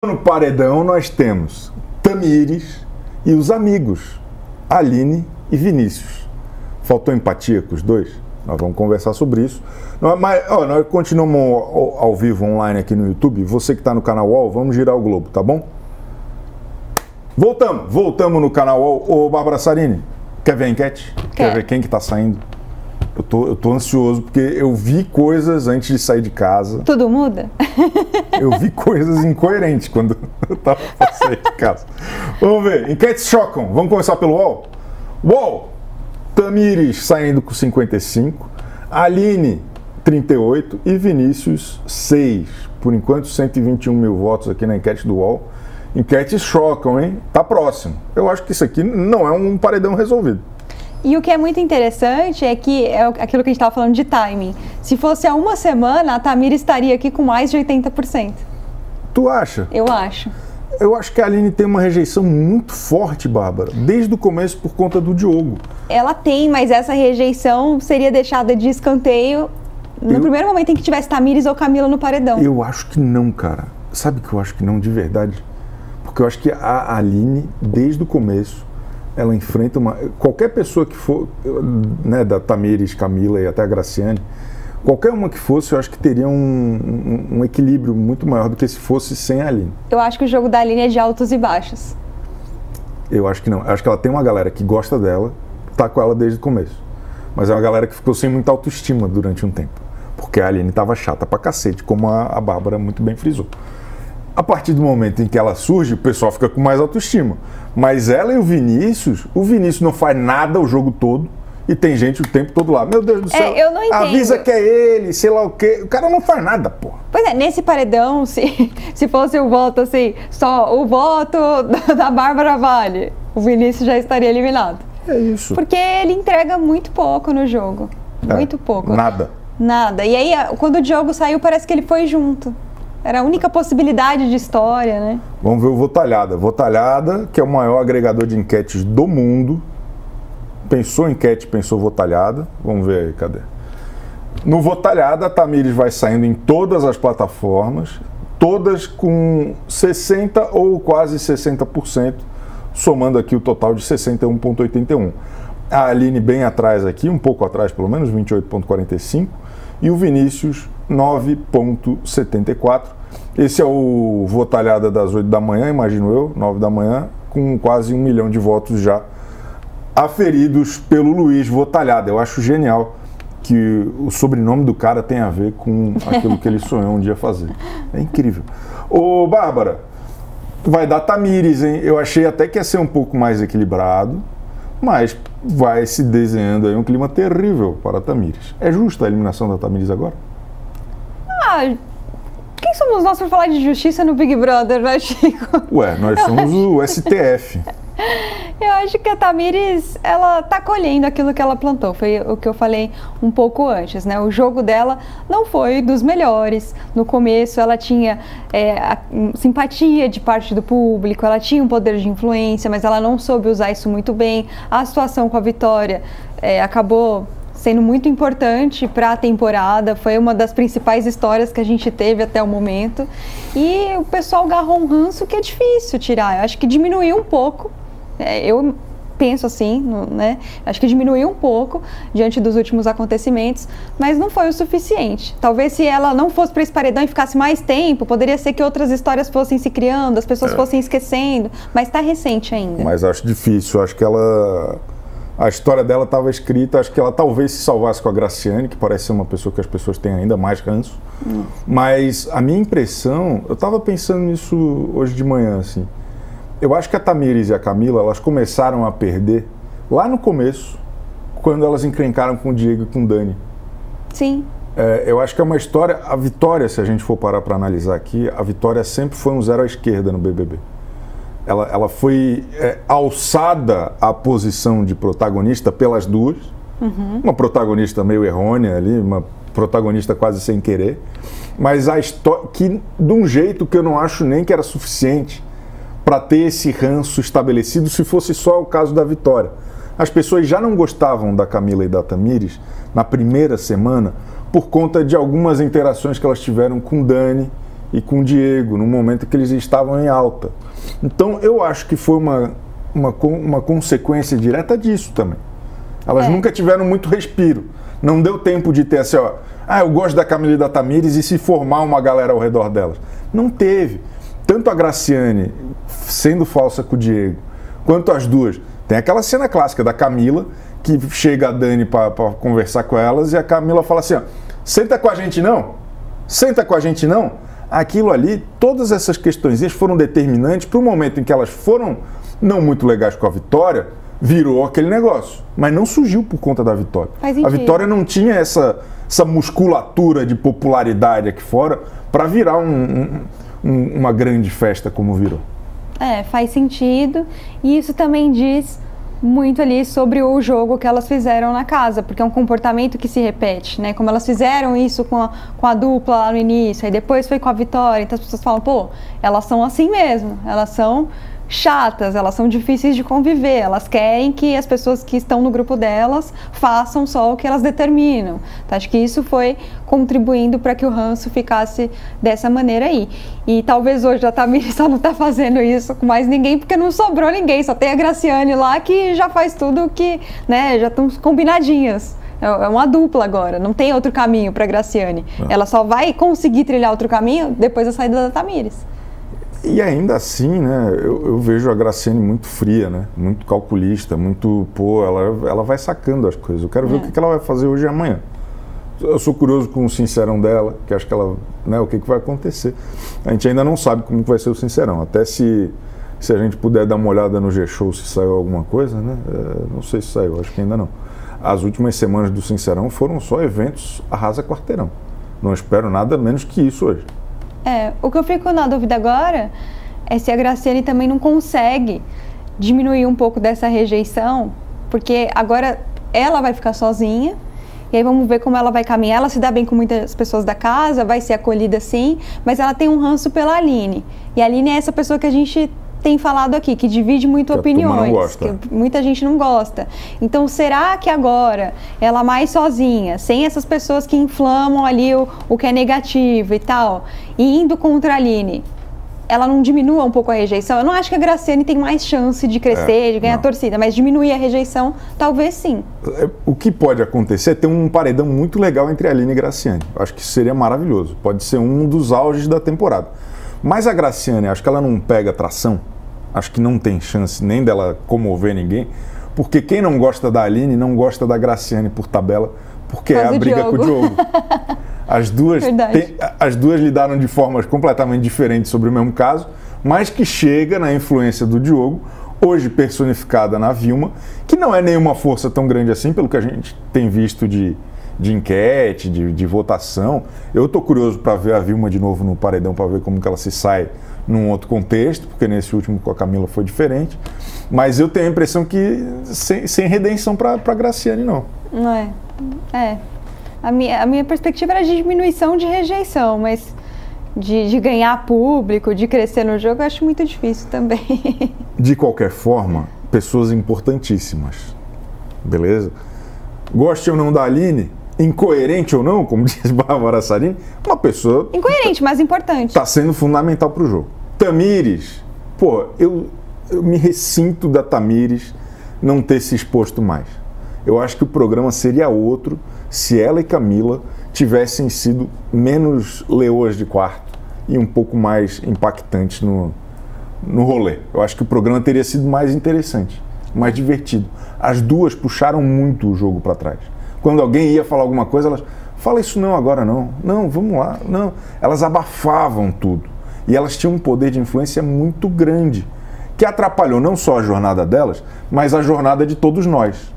No paredão nós temos Tamires e os amigos, Aline e Vinícius. Faltou empatia com os dois? Nós vamos conversar sobre isso. Mas nós continuamos ao vivo online aqui no YouTube. Você que está no canal UOL, vamos girar o globo, tá bom? Voltamos no canal UOL. Ô, Bárbara Sarini, quer ver a enquete? Quer ver quem que está saindo? Eu tô ansioso porque eu vi coisas antes de sair de casa. Tudo muda? Eu vi coisas incoerentes quando eu tava pra sair de casa. Vamos ver, enquetes chocam. Vamos começar pelo UOL? UOL, Tamires saindo com 55, Aline 38 e Vinícius 6. Por enquanto, 121 mil votos aqui na enquete do UOL. Enquetes chocam, hein? Tá próximo. Eu acho que isso aqui não é um paredão resolvido. E o que é muito interessante é que é aquilo que a gente estava falando de timing. Se fosse há uma semana, a Tamires estaria aqui com mais de 80%. Tu acha? Eu acho. Eu acho que a Aline tem uma rejeição muito forte, Bárbara, desde o começo por conta do Diogo. Ela tem, mas essa rejeição seria deixada de escanteio no primeiro momento em que tivesse Tamires ou Camila no paredão. Eu acho que não, cara. Sabe que eu acho que não, de verdade? Porque eu acho que a Aline, desde o começo, ela enfrenta qualquer pessoa que for, né, da Tamires, Camila e até a Graciane, qualquer uma que fosse, eu acho que teria um equilíbrio muito maior do que se fosse sem a Aline. Eu acho que o jogo da Aline é de altos e baixos. Eu acho que não. Eu acho que ela tem uma galera que gosta dela, tá com ela desde o começo. Mas é uma galera que ficou sem muita autoestima durante um tempo. Porque a Aline tava chata pra cacete, como a Bárbara muito bem frisou. A partir do momento em que ela surge, o pessoal fica com mais autoestima. Mas ela e o Vinícius não faz nada o jogo todo e tem gente o tempo todo lá. Meu Deus do céu, eu não entendo. Avisa que é ele, sei lá o quê. O cara não faz nada, porra. Pois é, nesse paredão, se fosse o voto assim, só o voto da Bárbara Vale, o Vinícius já estaria eliminado. É isso. Porque ele entrega muito pouco no jogo. Muito pouco. Nada. Nada. E aí, quando o Diogo saiu, parece que ele foi junto. Era a única possibilidade de história, né? Vamos ver o Votalhada. Votalhada, que é o maior agregador de enquetes do mundo. Pensou enquete, pensou Votalhada. Vamos ver aí, cadê? No Votalhada, a Tamires vai saindo em todas as plataformas, todas com 60% ou quase 60%, somando aqui o total de 61,81%. A Aline bem atrás aqui, um pouco atrás pelo menos, 28,45%. E o Vinícius, 9,74%. Esse é o Votalhada das 8 da manhã, imagino eu, 9 da manhã, com quase 1 milhão de votos já aferidos pelo Luiz Votalhada. Eu acho genial que o sobrenome do cara tem a ver com aquilo que ele sonhou um dia fazer. É incrível. Ô, Bárbara, vai dar Tamires, hein? Eu achei até que ia ser um pouco mais equilibrado, mas vai se desenhando aí um clima terrível para a Tamires. É justa a eliminação da Tamires agora? Quem somos nós para falar de justiça no Big Brother, né, Chico? Ué, nós somos o STF. Eu acho que a Tamires, ela tá colhendo aquilo que ela plantou. Foi o que eu falei um pouco antes, né? O jogo dela não foi dos melhores. No começo ela tinha simpatia de parte do público, ela tinha um poder de influência, mas ela não soube usar isso muito bem. A situação com a Vitória acabou sendo muito importante para a temporada, foi uma das principais histórias que a gente teve até o momento. E o pessoal agarrou um ranço que é difícil tirar. Eu acho que diminuiu um pouco. Eu penso assim, né? Acho que diminuiu um pouco diante dos últimos acontecimentos, mas não foi o suficiente. Talvez se ela não fosse para esse paredão e ficasse mais tempo, poderia ser que outras histórias fossem se criando, as pessoas fossem esquecendo, mas está recente ainda. Mas acho difícil, acho que a história dela estava escrita, acho que ela talvez se salvasse com a Graciane, que parece ser uma pessoa que as pessoas têm ainda mais ranço. Mas a minha impressão, eu estava pensando nisso hoje de manhã, assim. Eu acho que a Tamires e a Camila, elas começaram a perder lá no começo, quando elas encrencaram com o Diego e com o Dani. Sim. Eu acho que é uma história, a Vitória, se a gente for parar para analisar aqui, a Vitória sempre foi um zero à esquerda no BBB. Ela foi alçada à posição de protagonista pelas duas, uma protagonista meio errônea ali, uma protagonista quase sem querer, mas a história que de um jeito que eu não acho nem que era suficiente para ter esse ranço estabelecido se fosse só o caso da Vitória. As pessoas já não gostavam da Camila e da Tamires na primeira semana por conta de algumas interações que elas tiveram com Dani e com o Diego, no momento que eles estavam em alta. Então eu acho que foi uma consequência direta disso também. Elas nunca tiveram muito respiro. Não deu tempo de ter assim, ó, eu gosto da Camila e da Thamires e se formar uma galera ao redor delas. Não teve. Tanto a Graciane sendo falsa com o Diego, quanto as duas. Tem aquela cena clássica da Camila, que chega a Dani para conversar com elas e a Camila fala assim, ó, senta com a gente não? Senta com a gente não? Aquilo ali, todas essas questões foram determinantes para o momento em que elas foram não muito legais com a Vitória, virou aquele negócio. Mas não surgiu por conta da Vitória. A Vitória não tinha essa musculatura de popularidade aqui fora para virar uma grande festa como virou. Faz sentido. E isso também diz muito ali sobre o jogo que elas fizeram na casa, porque é um comportamento que se repete, né? Como elas fizeram isso com a dupla lá no início, aí depois foi com a Vitória, então as pessoas falam, pô, elas são assim mesmo, elas são chatas, elas são difíceis de conviver, elas querem que as pessoas que estão no grupo delas façam só o que elas determinam. Então, acho que isso foi contribuindo para que o ranço ficasse dessa maneira aí. E talvez hoje a Thamires só não está fazendo isso com mais ninguém, porque não sobrou ninguém, só tem a Graciane lá que já faz tudo que, né, já estão combinadinhas. É uma dupla agora, não tem outro caminho para a Graciane. Ela só vai conseguir trilhar outro caminho depois da saída da Thamires. E ainda assim, né, eu vejo a Graciane muito fria, né, muito calculista, muito, ela vai sacando as coisas. Eu quero ver o que ela vai fazer hoje e amanhã. Eu sou curioso com o Sincerão dela, que acho que ela, né, o que vai acontecer. A gente ainda não sabe como vai ser o Sincerão, até se a gente puder dar uma olhada no G-Show se saiu alguma coisa, né, não sei se saiu, acho que ainda não. As últimas semanas do Sincerão foram só eventos arrasa quarteirão. Não espero nada menos que isso hoje. O que eu fico na dúvida agora é se a Graciane também não consegue diminuir um pouco dessa rejeição, porque agora ela vai ficar sozinha, e aí vamos ver como ela vai caminhar. Ela se dá bem com muitas pessoas da casa, vai ser acolhida sim, mas ela tem um ranço pela Aline. E a Aline é essa pessoa que a gente tem falado aqui, que divide muito opiniões, que muita gente não gosta. Então, será que agora, ela mais sozinha, sem essas pessoas que inflamam ali o que é negativo e tal, e indo contra a Aline, ela não diminua um pouco a rejeição? Eu não acho que a Graciane tem mais chance de crescer, de ganhar torcida, mas diminuir a rejeição, talvez sim. O que pode acontecer é ter um paredão muito legal entre a Aline e a Graciane. Eu acho que isso seria maravilhoso. Pode ser um dos auges da temporada. Mas a Graciane, acho que ela não pega tração, acho que não tem chance nem dela comover ninguém, porque quem não gosta da Aline não gosta da Graciane por tabela, porque é a briga com o Diogo. As duas lidaram de formas completamente diferentes sobre o mesmo caso, mas que chega na influência do Diogo, hoje personificada na Vilma, que não é nenhuma força tão grande assim, pelo que a gente tem visto de enquete, de votação. Eu estou curioso para ver a Vilma de novo no paredão, para ver como que ela se sai num outro contexto, porque nesse último com a Camila foi diferente. Mas eu tenho a impressão que sem redenção para Graciane, não. Não é. A minha perspectiva era de diminuição de rejeição, mas de ganhar público, de crescer no jogo, eu acho muito difícil também. De qualquer forma, pessoas importantíssimas, beleza? Goste ou não da Aline, incoerente ou não, como diz Bárbara Sarini, uma pessoa... Incoerente, mas importante. Está sendo fundamental para o jogo. Thamires, eu me ressinto da Thamires não ter se exposto mais. Eu acho que o programa seria outro se ela e Camila tivessem sido menos leoas de quarto e um pouco mais impactantes no rolê. Eu acho que o programa teria sido mais interessante, mais divertido. As duas puxaram muito o jogo para trás. Quando alguém ia falar alguma coisa, elas... Fala isso não agora não. Não, vamos lá. Não. Elas abafavam tudo. E elas tinham um poder de influência muito grande, que atrapalhou não só a jornada delas, mas a jornada de todos nós.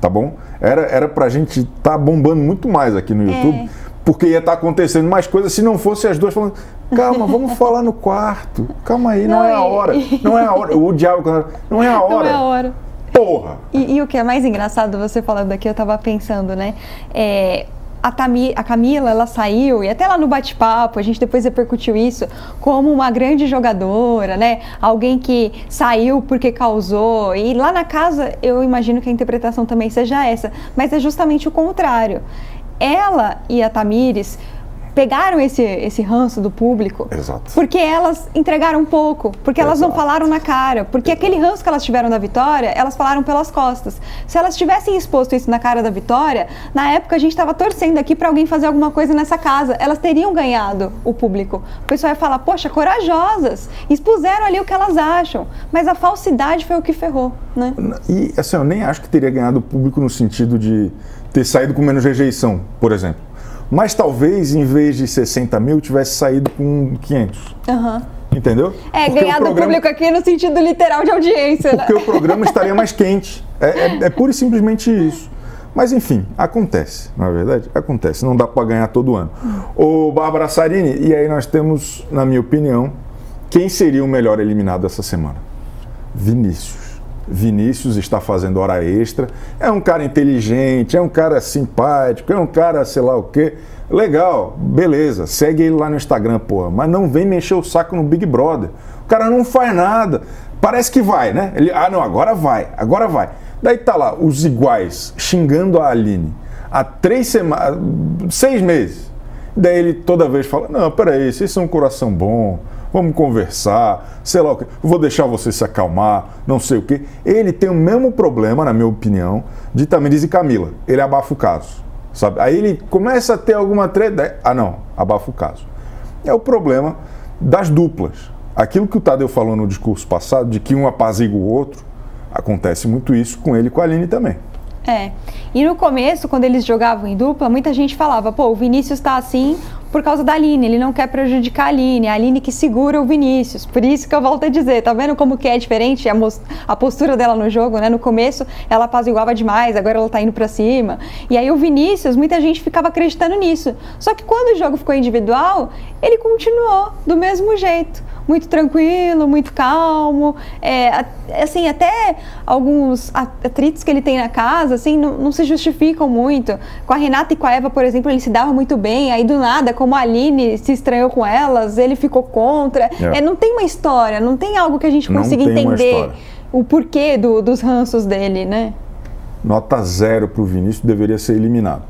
Tá bom? Era pra gente estar bombando muito mais aqui no YouTube, porque ia estar acontecendo mais coisas se não fosse as duas falando, calma, vamos falar no quarto. Calma aí, não é a hora. Não é a hora. O diabo, não é a hora. Não é a hora. Porra! E o que é mais engraçado, você falando aqui, eu tava pensando, né? A Camila, ela saiu, e até lá no bate-papo, a gente depois repercutiu isso, como uma grande jogadora, né? Alguém que saiu porque causou. E lá na casa, eu imagino que a interpretação também seja essa, mas é justamente o contrário. Ela e a Thamires pegaram esse ranço do público. Exato. Porque elas entregaram pouco, porque elas não falaram na cara, porque aquele ranço que elas tiveram da Vitória, elas falaram pelas costas. Se elas tivessem exposto isso na cara da Vitória, na época a gente estava torcendo aqui para alguém fazer alguma coisa nessa casa, elas teriam ganhado o público. O pessoal ia falar, poxa, corajosas, expuseram ali o que elas acham, mas a falsidade foi o que ferrou, né? E assim, eu nem acho que teria ganhado o público no sentido de ter saído com menos rejeição, por exemplo. Mas talvez, em vez de 60 mil, tivesse saído com 500. Uhum. Entendeu? Porque ganhado o público aqui no sentido literal de audiência. Porque o programa estaria mais quente. É pura e simplesmente isso. Mas enfim, acontece, não é verdade? Acontece, não dá para ganhar todo ano. Ô, Bárbara Sarini, e aí nós temos, na minha opinião, quem seria o melhor eliminado essa semana? Vinícius. Vinícius está fazendo hora extra, é um cara inteligente, é um cara simpático, é um cara sei lá o quê. Legal, beleza, segue ele lá no Instagram, porra, mas não vem mexer o saco no Big Brother. O cara não faz nada, parece que vai, né? Ele, não, agora vai, agora vai. Daí tá lá, os iguais, xingando a Aline há 6 meses. Daí ele toda vez fala, não, peraí, vocês são um coração bom, vamos conversar, sei lá o quê, vou deixar você se acalmar, não sei o quê. Ele tem o mesmo problema, na minha opinião, de Tamiris e Camila. Ele abafa o caso, sabe? Aí ele começa a ter alguma treta, não, abafa o caso. É o problema das duplas. Aquilo que o Tadeu falou no discurso passado, de que um apazigua o outro, acontece muito isso com ele e com a Aline também. E no começo, quando eles jogavam em dupla, muita gente falava, pô, o Vinícius tá assim por causa da Aline, ele não quer prejudicar a Aline que segura o Vinícius. Por isso que eu volto a dizer, tá vendo como que é diferente a postura dela no jogo, né? No começo ela apaziguava demais, agora ela tá indo pra cima. E aí o Vinícius, muita gente ficava acreditando nisso. Só que quando o jogo ficou individual, ele continuou do mesmo jeito. Muito tranquilo, muito calmo, assim, até alguns atritos que ele tem na casa, assim, não se justificam muito. Com a Renata e com a Eva, por exemplo, ele se dava muito bem, aí do nada, como a Aline se estranhou com elas, ele ficou contra. Não tem uma história, não tem algo que a gente consiga entender o porquê dos ranços dele, né? Nota 0 pro Vinícius, deveria ser eliminado.